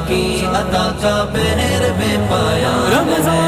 की अता का बहर बे पायान है।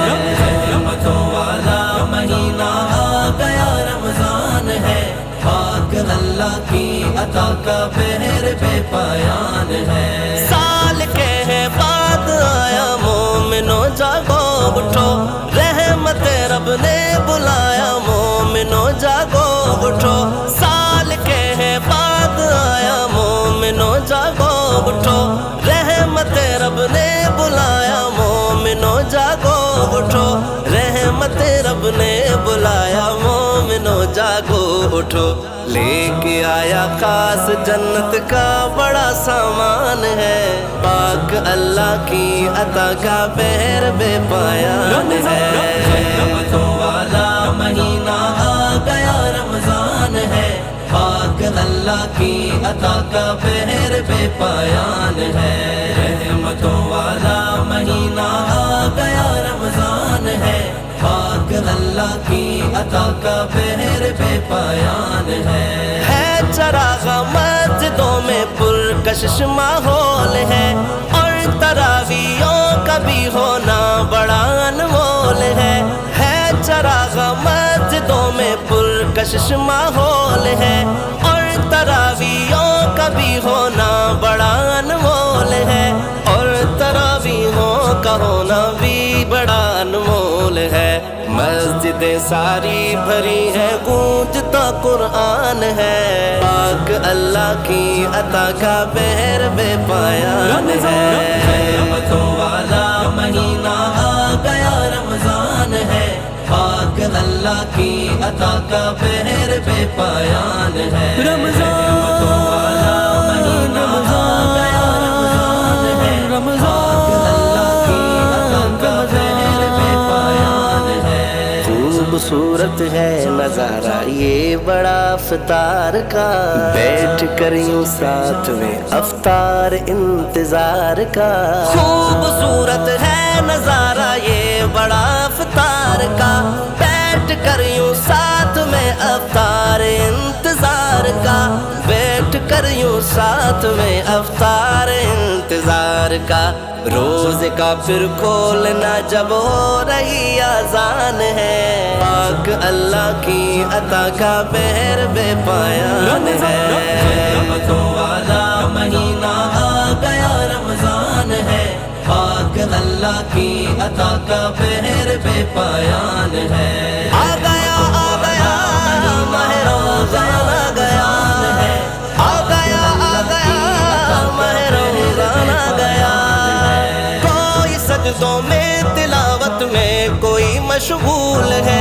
रहमतों वाला महीना आ गया रमजान है, पाक अल्लाह की अता का बहर बे पायान है। साल के बाद आया मोमिनो जागो उठो, रहमत रब ने बुलाया मोमिनो जागो उठो। साल के बाद आया मोमिनो जागो उठो, रहमत रब ने बुलाया मोमिनो जागो उठो। रहमत रब ने बुलाया मोमिनो जागो उठो। लेके आया खास जन्नत का बड़ा सामान है, पाक अल्लाह की अता का बहर बे पायान है। रहमतों वाला महीना आ गया रमजान है, पाक अल्लाह की अता का बहर बे पायान है। रहमतों वाला महीना आ गया रमजान है, पाक अल्लाह की अता का बहर बे पायान है। चरागा मस्जिदों में पुरकशिश माहौल है, और तरावियों का भी होना बड़ा अनमोल है। चरागा मस्जिदों में पुरकशिश माहौल है, और तरावियों का भी होना बड़ा अनमोल है। और तरावियों का होना भी बड़ा अनमोल है। मस्जिदें सारी भरी है, गूंजता कुरान है, पाक अल्लाह की अता का बहर बे पायान है। रहमतों वाला महीना आ गया रमजान है, पाक अल्लाह की अता का बहर बे पायान है। रहमतों वाला महीना आ गया रमजान है, पाक अल्लाह की अता का बहर बे पायान है। खूबसूरत है नजारा ये बड़ा अफ्तार का, बैठ कर यूं साथ में अफ्तार इंतजार का। खूबसूरत है नजारा ये बड़ा अफ्तार का, बैठ कर यूं साथ में अफ्तार इंतजार का। बैठ कर यूं साथ में अफ्तार इंतजार का। रोज़ का फिर खोलना जब हो रही आज़ान है, पाक अल्लाह की अता का बहर बे पायान है। रहमतों वाला महीना आ गया रमजान है, पाक अल्लाह की अता का बहर बे पायान है। आ गया माह रमज़ान आ गया, आ गया माह रमज़ान आ गया। कोई सजदों में तिलावत में कोई मशगूल है,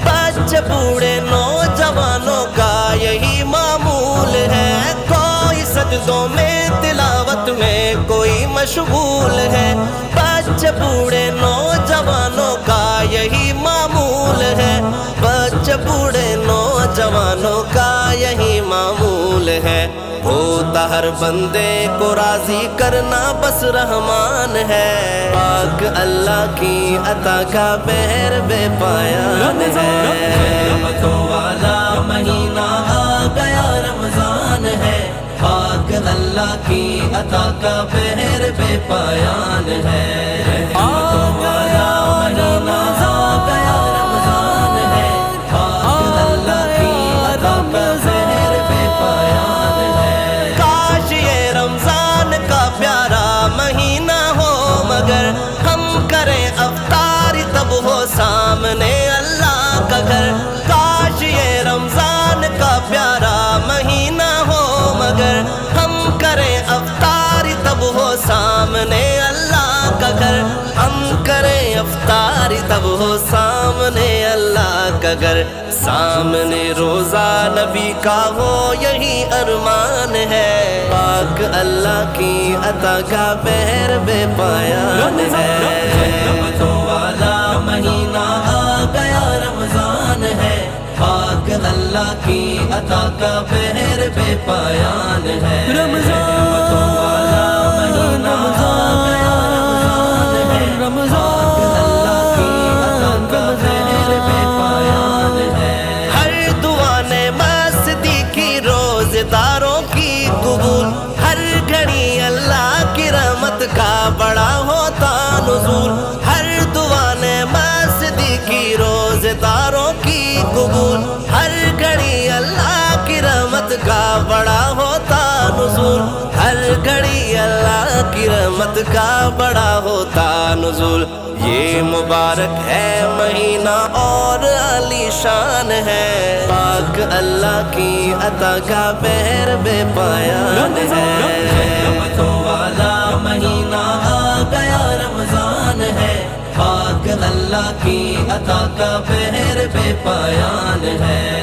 बच्चे बूढ़े नौजवानों का यही मामूल है। कोई सजदों में तिलावत में कोई मशगूल है, बच्चे बूढ़े नौजवानों का यही मामूल है। बच्चे बूढ़े नौजवानों का यही मामूल है। होता हर बंदे को राजी करना बस रहमान है, पाक अल्लाह की अता का बहर बे पायान है। रहमतों वाला महीना आ गया रमजान है, पाक अल्लाह की अता का बहर बे पायान है। रहमतों वाला महीना आ गया रमजान है, पाक अल्लाह की अता का बहर बे पायान है। काश ये रमजान का प्यारा महीना हो, मगर हम करें अफ्तारी तब हो सामने अल्लाह का घर। काश ये रमजान का प्यारा महीना हो, मगर हम करें अफ्तारी तब हो सामने अल्लाह का घर। हम करें अफ्तारी तब हो सामने अल्लाह का घर। सामने रोजा नबी का हो यही अरमान है, पाक अल्लाह की अता का बहर बे पायान है। रहमतों वाला महीना आ गया रमजान है, पाक अल्लाह की अता का बहर बे पायान है। रहमतों वाला महीना आ गया रमजान है, पाक अल्लाह की अता का बहर बे पायान है। हर दुआ ने मस्ती की रोजेदारों की कबूल, हर घड़ी अल्लाह की रहमत का बड़ा رسول، ہر گھڑی اللہ کی رحمت کا بڑا ہوتا نزول۔ یہ مبارک ہے مہینہ اور عالی شان ہے، پاک اللہ کی عطا کا بہر بے پایان ہے۔ رحمتوں والا مہینہ آ گیا رمضان ہے، پاک اللہ کی عطا کا بہر بے پایان ہے۔